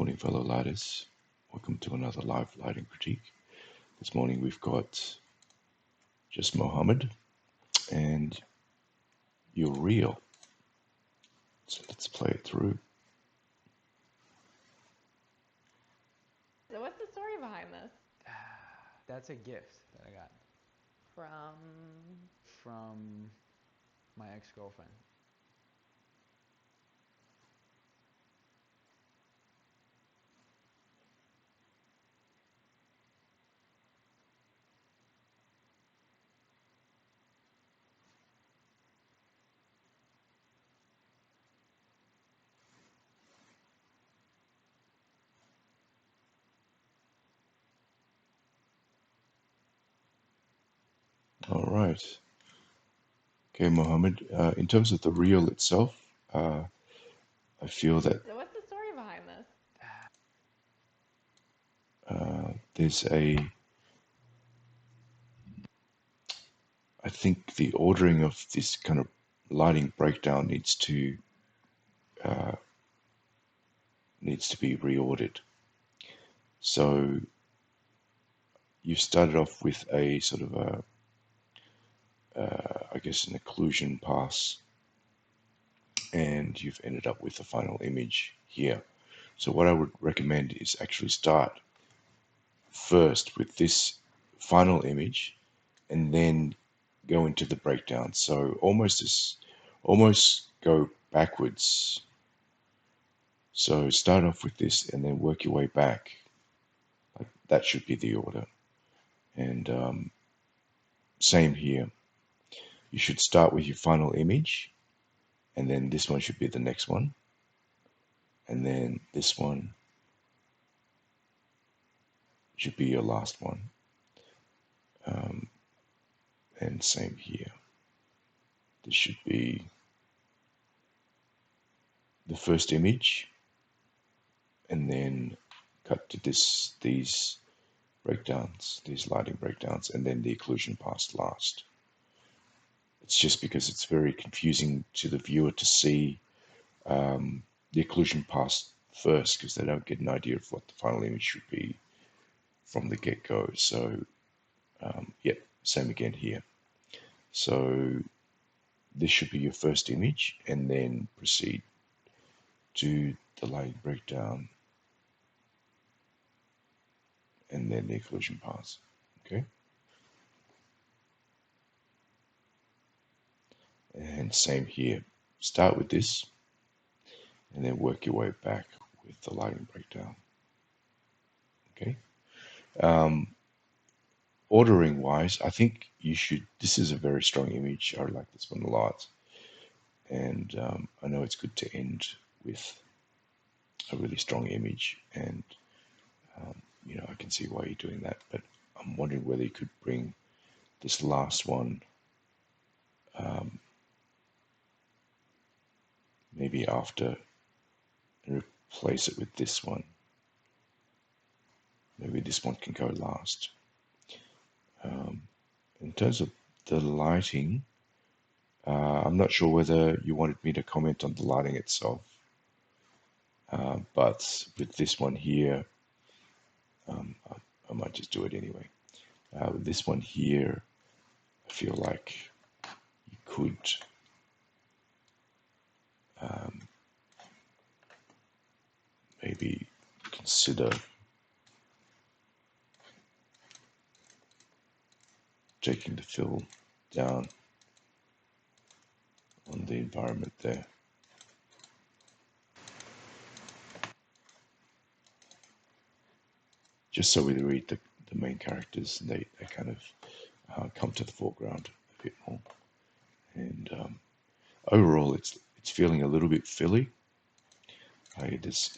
morning, fellow lighters. Welcome to another live lighting critique. This morning we've got just Mohammed and You're Real. So let's play it through. So what's the story behind this? That's a gift that I got from my ex-girlfriend. All right. Okay, Mohammed. In terms of the reel itself, I feel that So what's the story behind this? there's I think the ordering of this kind of lighting breakdown needs to be reordered. So you started off with a sort of I guess an occlusion pass, and you've ended up with the final image here. So what I would recommend is actually start first with this final image and then go into the breakdown. So almost go backwards. So start off with this and then work your way back. Like that should be the order. And same here. You should start with your final image, and then this one should be the next one, and then this one should be your last one. And same here. This should be the first image, and then cut to these breakdowns, these lighting breakdowns, and then the occlusion pass last. It's just because it's very confusing to the viewer to see the occlusion pass first, because they don't get an idea of what the final image should be from the get-go. So yeah, same again here. So this should be your first image, and then proceed to the lighting breakdown, and then the occlusion pass. Okay. And same here. Start with this, and then work your way back with the lighting breakdown. Okay. Ordering wise, I think you should. This is a very strong image. I like this one a lot, and I know it's good to end with a really strong image, and I can see why you're doing that. But I'm wondering whether you could bring this last one maybe after and replace it with this one. Maybe this one can go last. In terms of the lighting, I'm not sure whether you wanted me to comment on the lighting itself, but with this one here, I might just do it anyway. With this one here, I feel like you could maybe consider taking the fill down on the environment there. Just so we read the main characters, and they kind of come to the foreground a bit more. And overall, it's feeling a little bit filly. It's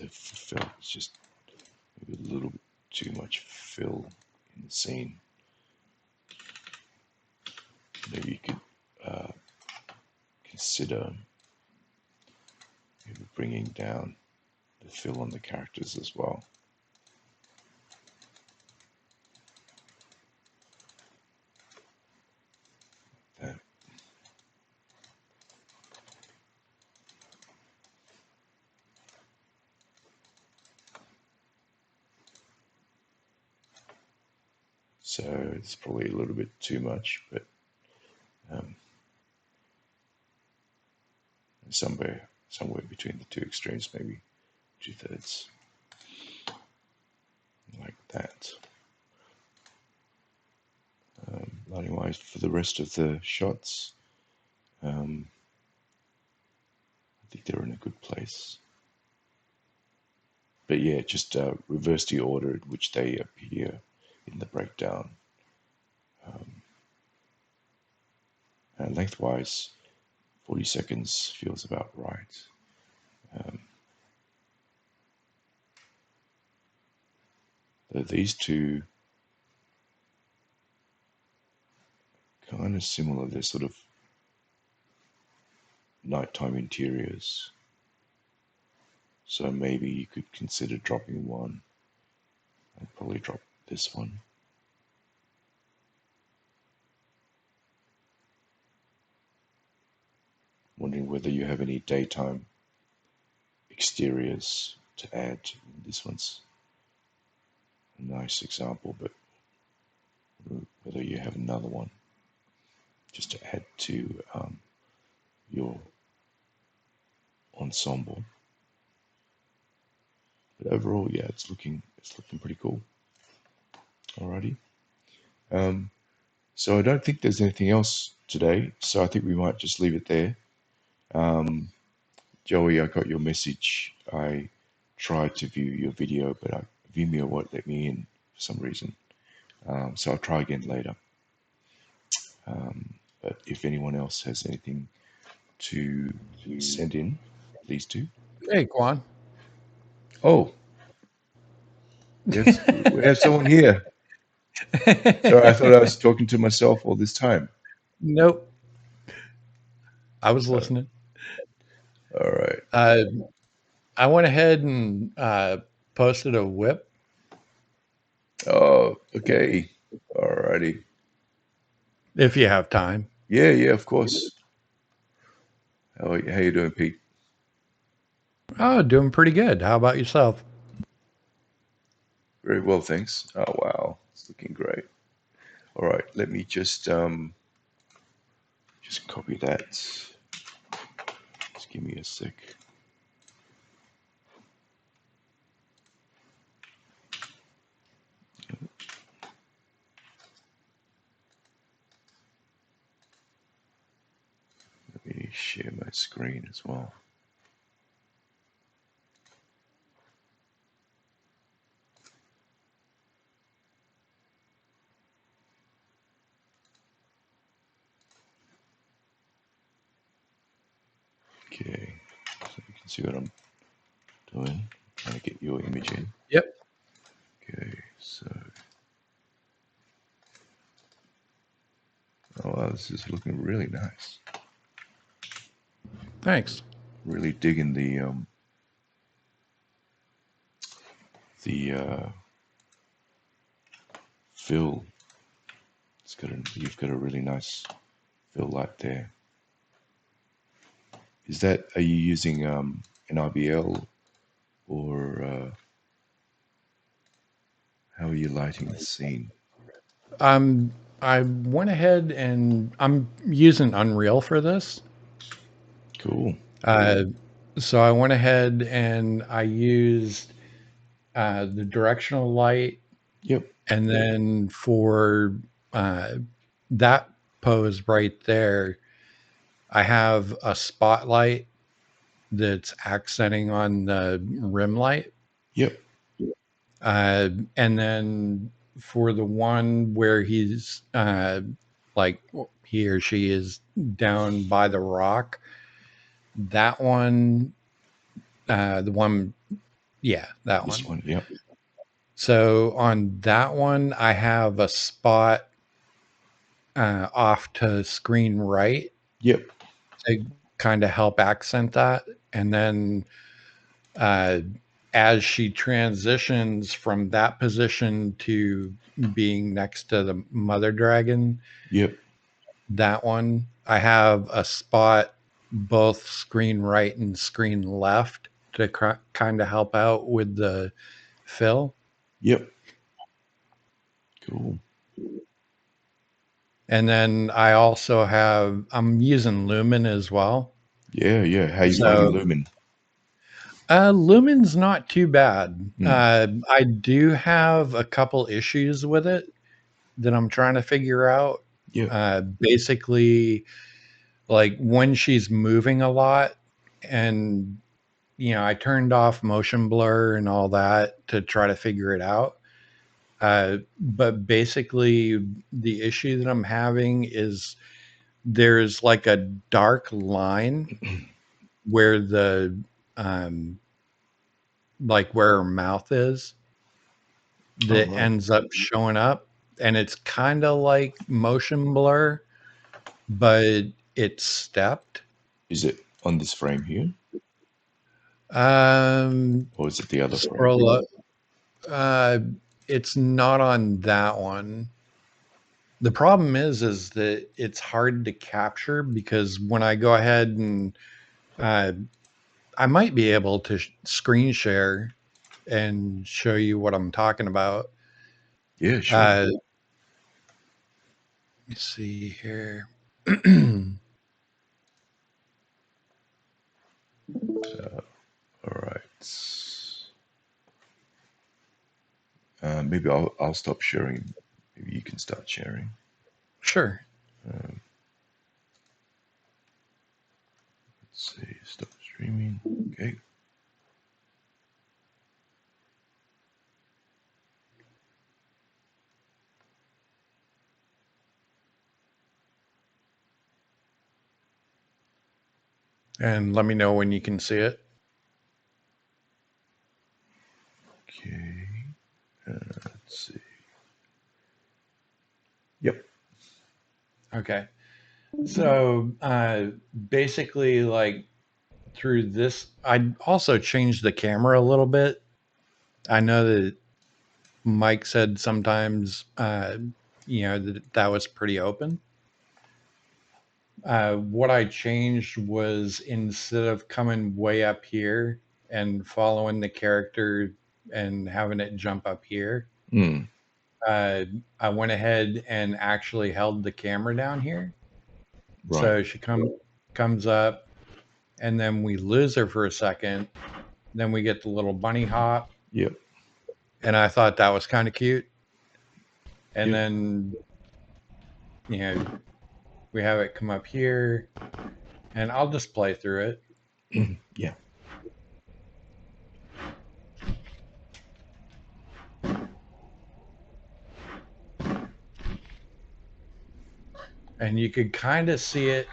just maybe a little bit too much fill in the scene. Maybe you could consider maybe bringing down the fill on the characters as well. That. So it's probably a little bit too much, but um, somewhere between the two extremes, maybe 2/3, like that. Lighting wise, for the rest of the shots, I think they're in a good place. But yeah, just reverse the order in which they appear in the breakdown. Lengthwise, 40 seconds feels about right. These two kind of similar. They're sort of nighttime interiors. So maybe you could consider dropping one. I'd probably drop this one. Wondering whether you have any daytime exteriors to add. This one's a nice example, but whether you have another one just to add to your ensemble. But overall, yeah, it's looking pretty cool. Alrighty. So I don't think there's anything else today. So I think we might just leave it there. Joey, I got your message. I tried to view your video, but Vimeo won't let me in for some reason. So I'll try again later. But if anyone else has anything to send in, please do. Hey, Quan. Oh, we have someone here. So I thought I was talking to myself all this time. Nope. I was Uh, listening. all right. I went ahead and posted a whip. Oh, okay. Alrighty. If you have time. Yeah, of course. How you doing, Pete? Oh, doing pretty good. How about yourself? Very well, thanks. Oh wow, it's looking great. All right, let me just copy that. Just give me a sec. Let me share my screen as well. Okay, so you can see what I'm doing. Trying to get your image in. Yep. Okay, so oh wow, this is looking really nice. Thanks. Really digging the fill. You've got a really nice fill light there. Are you using an IBL or how are you lighting the scene? I went ahead and I'm using Unreal for this. Cool. Uh, so I went ahead and I used the directional light, Yep. and then for uh, that pose right there, I have a spotlight that's accenting on the rim light. Yep. And then for the one where he's like he or she is down by the rock, that one, the one, yeah, that This one. one. Yep. So on that one, I have a spot off to screen right Yep. to kind of help accent that. And then uh, as she transitions from that position to being next to the mother dragon, Yep. that one, I have a spot both screen right and screen left to kind of help out with the fill. Yep. Cool. And then I also I'm using Lumen as well. Yeah, yeah. How you finding So Lumen? Lumen's not too bad. Hmm. I do have a couple issues with it that I'm trying to figure out. Yeah. Basically, like when she's moving a lot, and I turned off motion blur and all that to try to figure it out. But basically, the issue that I'm having is there's like a dark line where um, where her mouth is Oh, that right. ends up showing up, and it's kind of like motion blur, but it's stepped. Is it on this frame here, Um, or is it the other frame? Scroll up. Uh, it's not on that one. The problem is that it's hard to capture because when I go ahead and uh, I might be able to screen share and show you what I'm talking about. Yeah, sure. Let me see here. All right. Maybe I'll stop sharing. Maybe you can start sharing. Sure. Let's see. Stop streaming. Okay. And let me know when you can see it. Okay. Let's see. Yep. Okay. So basically, like through this, I also changed the camera a little bit. I know that Mike said sometimes, that was pretty open. What I changed was instead of coming way up here and following the character and having it jump up here, Hmm. uh, I went ahead and actually held the camera down here. Right. So she comes up, and then we lose her for a second. Then we get the little bunny hop, Yep. and I thought that was kind of cute. And Yep. then you know we have it come up here, and I'll just play through it. Yeah. And you could kind of see it,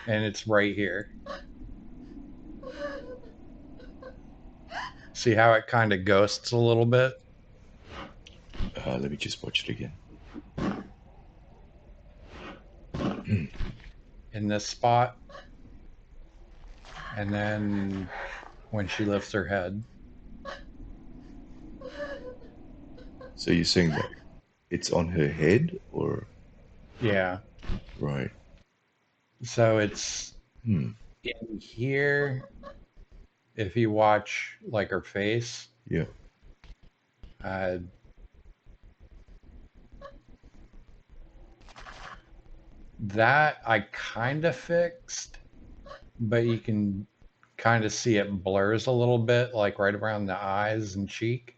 and it's right here. See how it kind of ghosts a little bit Let me just watch it again. in this spot, and then when she lifts her head. So you're saying that it's on her head, or Yeah. right? So it's Hmm. in here. If you watch like her face, Yeah. uh, that I kind of fixed, but you can kind of see it blurs a little bit, like right around the eyes and cheek.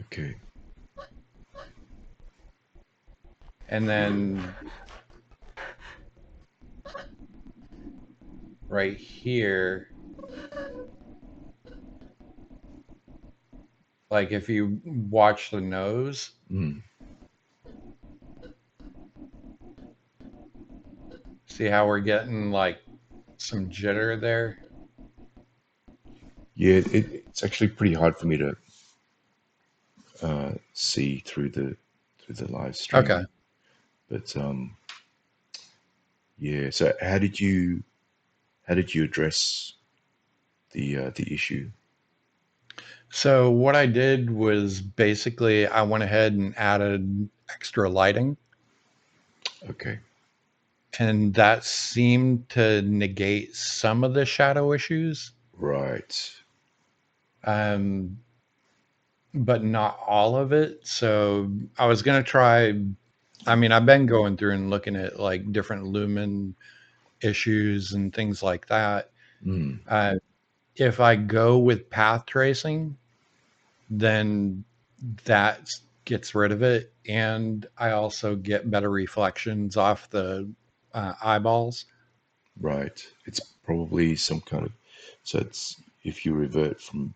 Okay. And then right here, like if you watch the nose, Hmm. see how we're getting like some jitter there? Yeah. It's actually pretty hard for me to see through the live Okay. stream. But yeah. So how did you address the issue? So what I did was basically I went ahead and added extra lighting, Okay. and that seemed to negate some of the shadow issues. Right. Um, but not all of it. So I was gonna try. I mean, I've been going through and looking at like different lumen issues and things like that. Mm, Uh, if I go with path tracing, then that gets rid of it, and I also get better reflections off the eyeballs. right. It's probably some kind of, so it's if you revert from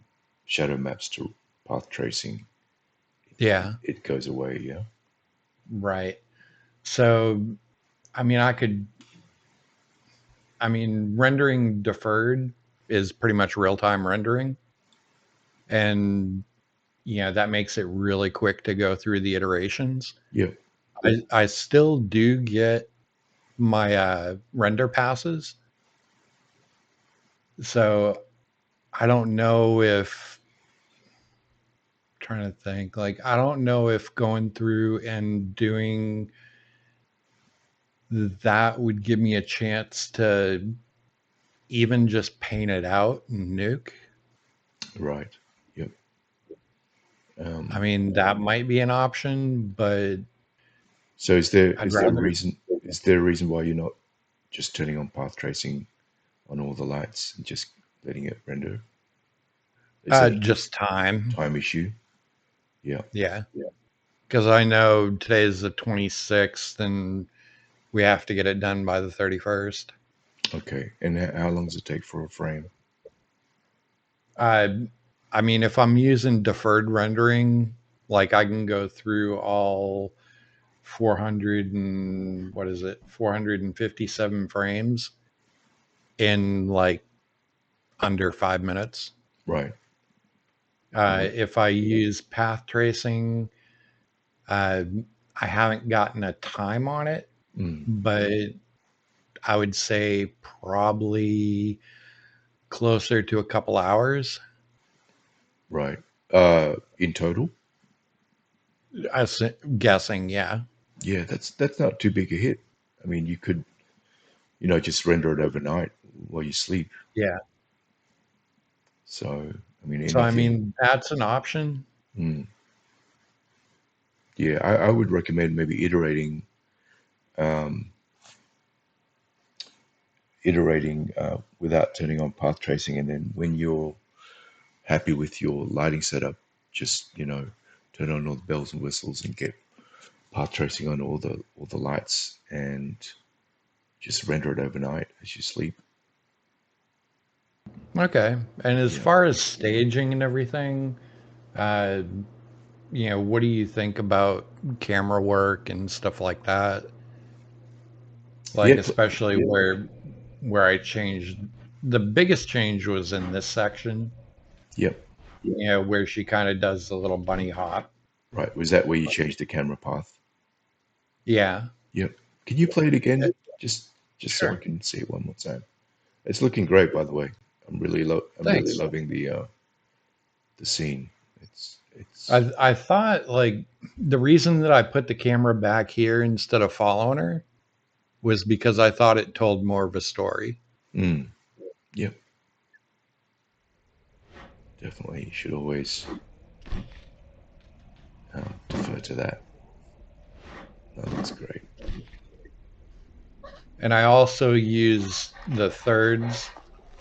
shadow maps to path tracing, Yeah, it goes away. Yeah. right. So, I mean, rendering deferred is pretty much real time rendering. And, that makes it really quick to go through the iterations. Yep. I still do get my render passes. So I don't know if, trying to think, like, I don't know if going through and doing that would give me a chance to even just paint it out and nuke. Right. Yep. I Um, mean, that might be an option, but so is there I'd is there a rather reason is there a reason why you're not just turning on path tracing on all the lights and just letting it render? Is that a just time. time issue? Yeah. Yeah. Because I know today is the 26th and we have to get it done by the 31st. Okay. And how long does it take for a frame? I I mean, if I'm using deferred rendering, like I can go through all 400 and what is it, 457 frames in like under 5 minutes. Right. Right. If I use path tracing, uh, I haven't gotten a time on it, Mm, but I would say probably closer to a couple hours. right. In total? I was guessing, yeah. Yeah, that's not too big a hit. I mean, you could, just render it overnight while you sleep. Yeah. So, I mean, So, I anything. mean, that's an option. Mm, yeah, I would recommend maybe um, iterating without turning on path tracing, and then when you're happy with your lighting setup, just turn on all the bells and whistles and get path tracing on all the lights and just render it overnight as you sleep. Okay. And as Yeah. far as staging and everything, uh, what do you think about camera work and stuff like that? Like, Yeah. especially where I changed, the biggest change was in this section, Yep. where she kind of does the little bunny hop. Right. Was that where you changed the camera path? Yeah. Yep. Can you play it Uh, again? Just so I Sure. can see it one more time. It's looking great, by the way. I'm really Thanks. loving the scene. It's I thought like the reason that I put the camera back here instead of following her was because I thought it told more of a story. mm, yep, definitely. You should always defer to that. No, that's great. And I also use the thirds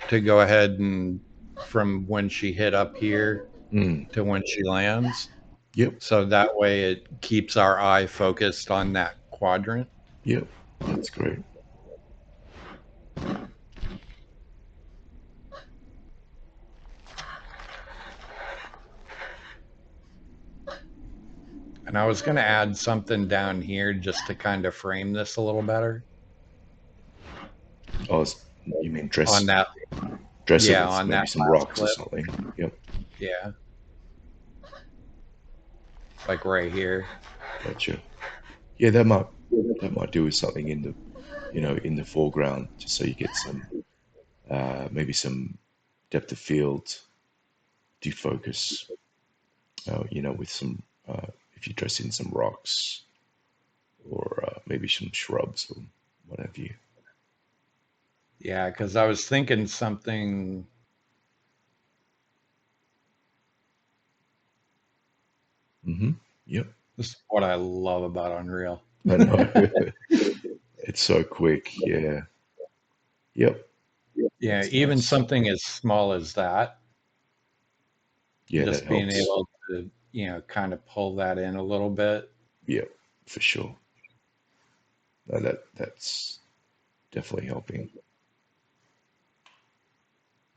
to go ahead and from when she hit up here Mm, to when she lands. yep, So that way it keeps our eye focused on that quadrant. yep, that's great. And I was going to add something down here just to kind of frame this a little better Oh, you mean on dress that. dress it Yeah, with on maybe that some last rocks or clip. something. Yep, Yeah, like right here. gotcha. Yeah, that might do with something in the foreground, just so you get some maybe some depth of field defocus. With some if you dress in some rocks or maybe some shrubs or what have you. Yeah, because I was thinking something Yep. This is what I love about Unreal. I know. It's so quick. Yeah. Yep. Yeah, That's even nice. something as small as that, Yeah, that just being helps. able to, kind of pull that in a little bit. Yep, for sure. No, that's definitely helping.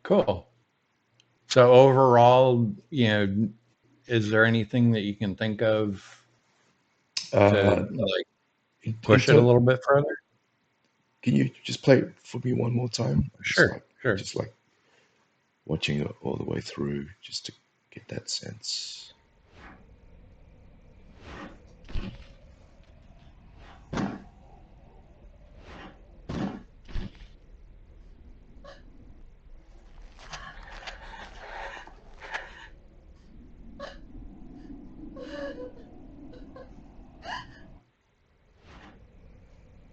Cool. So overall, is there anything that you can think of to Uh, like in push it a term, little bit further? can you just play it for me one more time? Sure, I sure. just like watching it all the way through just to get that sense.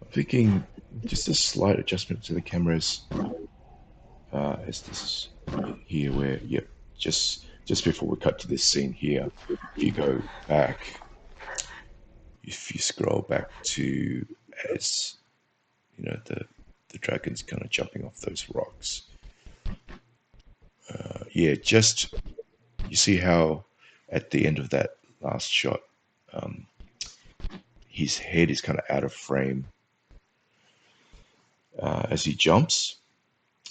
I'm thinking just a slight adjustment to the cameras as this here where, yep, just before we cut to this scene here, if you go back, if you scroll back to as the dragon's kind of jumping off those rocks. Yeah, just you see how at the end of that last shot, um, his head is kind of out of frame as he jumps.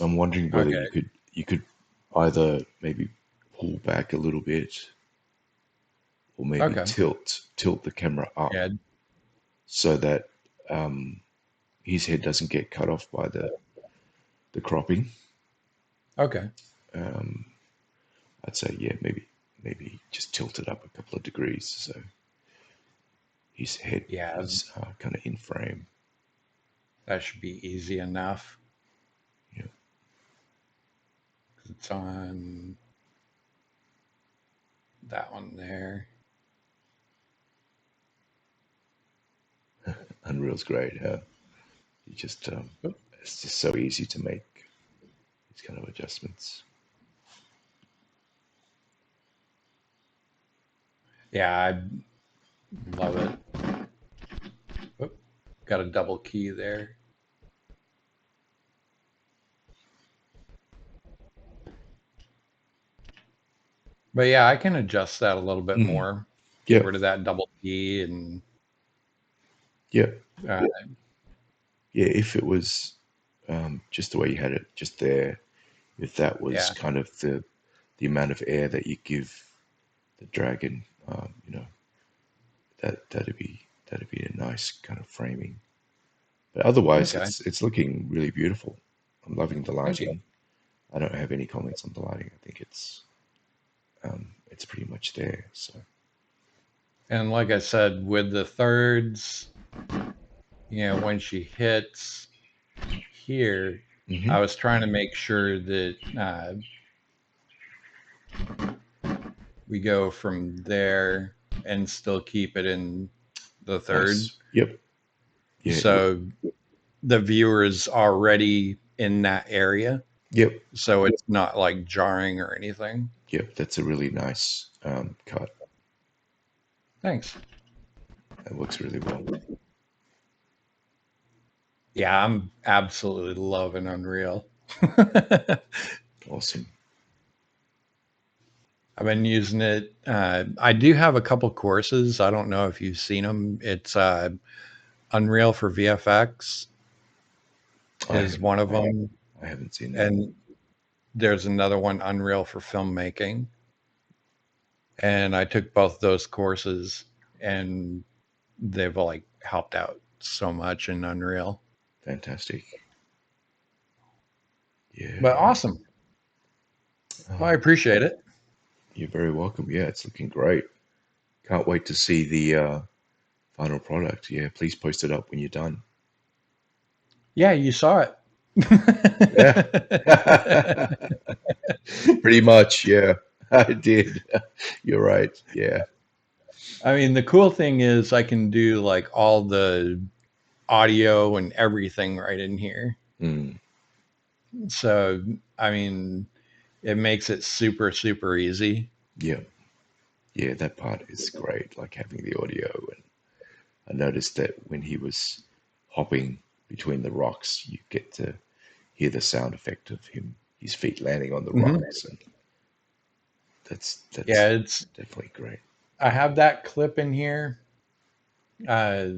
I'm wondering whether Okay. you could either maybe pull back a little bit or maybe Okay. tilt the camera up Yeah. so that his head doesn't get cut off by the cropping. Okay. Um, I'd say yeah, maybe just tilt it up a couple of degrees so his head Yeah, is kind of in frame. that should be easy enough. Yeah, It's on that one there. Unreal's great. You just Oop. it's just so easy to make these kind of adjustments. Yeah, I love it. Oop. Got a double key there. But yeah, I can adjust that a little bit Mm. more. Get Yeah, rid of that double key and yeah, uh, yeah. If it was just the way you had it, just there, if that was yeah. kind of the amount of air that you give the dragon, that'd be a nice kind of framing. But otherwise, Okay. it's looking really beautiful. I'm loving the Thank you. lighting. I don't have any comments on the lighting. I think it's pretty much there. So And like I said, with the thirds, when she hits here, hmm I was trying to make sure that we go from there and still keep it in the third. nice. Yep. Yeah. So the viewer is already in that area. Yep. So it's not like jarring or anything. Yep. That's a really nice cut. Thanks. That works really well. Yeah, I'm absolutely loving Unreal. I've Awesome. been using it. I do have a couple courses. I don't know if you've seen them. It's Unreal for VFX I is one of them, I haven't seen that. and there's another one, Unreal for filmmaking. And I took both those courses, and they've like helped out so much in Unreal. Fantastic. Yeah. But Yeah. awesome. Well, I Oh, appreciate it. you're very welcome. Yeah, it's looking great. Can't wait to see the final product. Yeah, please post it up when you're done. Yeah, you saw it. Yeah. Pretty much. Yeah, I did. You're right. Yeah. I mean, the cool thing is I can do like all the audio and everything right in here. Mm, So, I mean, it makes it super, super easy. yeah. Yeah, that part is great, like having the audio. And I noticed that when he was hopping between the rocks, you get to hear the sound effect of his feet landing on the Mhm. rocks, and that's Yeah, it's definitely great. I have that clip in here, uh,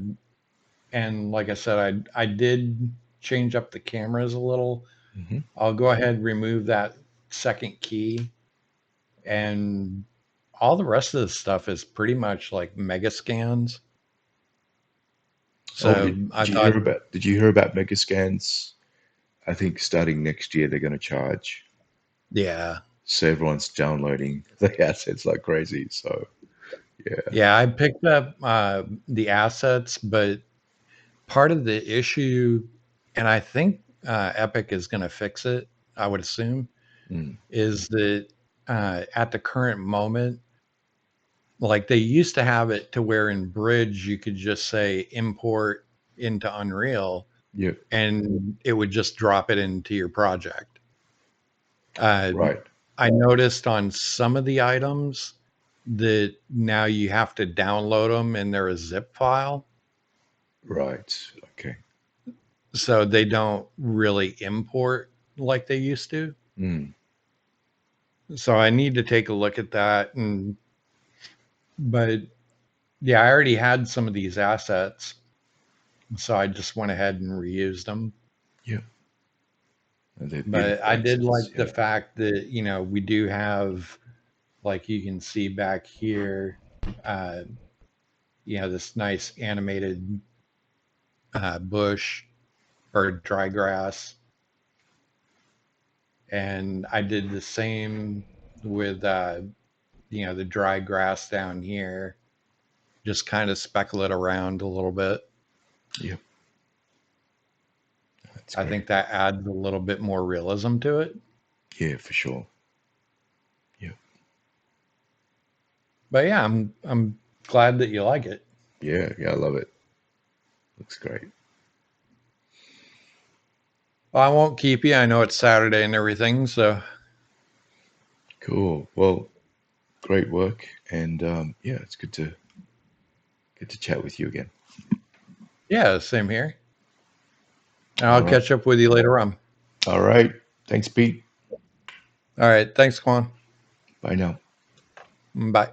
and like I said, I did change up the cameras a little. Hmm. I'll go ahead and remove that second key, and all the rest of the stuff is pretty much like mega scans. Oh, So I did you thought, hear about Megascans? I think starting next year they're going to charge. yeah, So everyone's downloading the assets like crazy. So yeah. yeah, I picked up the assets, but part of the issue, and I think Epic is going to fix it, I would assume, Mm, is that at the current moment, like they used to have it to where in Bridge you could just say import into Unreal yeah. and it would just drop it into your project. Uh, Right. I noticed on some of the items that now you have to download them and they're a zip file. Right. Okay. So they don't really import like they used to. Mm, So I need to take a look at that. But yeah, I already had some of these assets. So I just went ahead and reused them. yeah. And they're But beautiful I did assets. like the Yeah. fact that, we do have, like you can see back here, uh, this nice animated bush or dry grass. And I did the same with, the dry grass down here, just kind of speckle it around a little bit. Yeah. That's I great. think that adds a little bit more realism to it. Yeah, for sure. Yeah. But yeah, I'm glad that you like it. Yeah. Yeah. I love it. Looks great. Well, I won't keep you. I know it's Saturday and everything, so Cool. Well, great work. And yeah, it's good to chat with you again. yeah, same here. And All I'll right. catch up with you later on. All right. Thanks, Pete. All right, thanks, Quan. Bye now. Bye.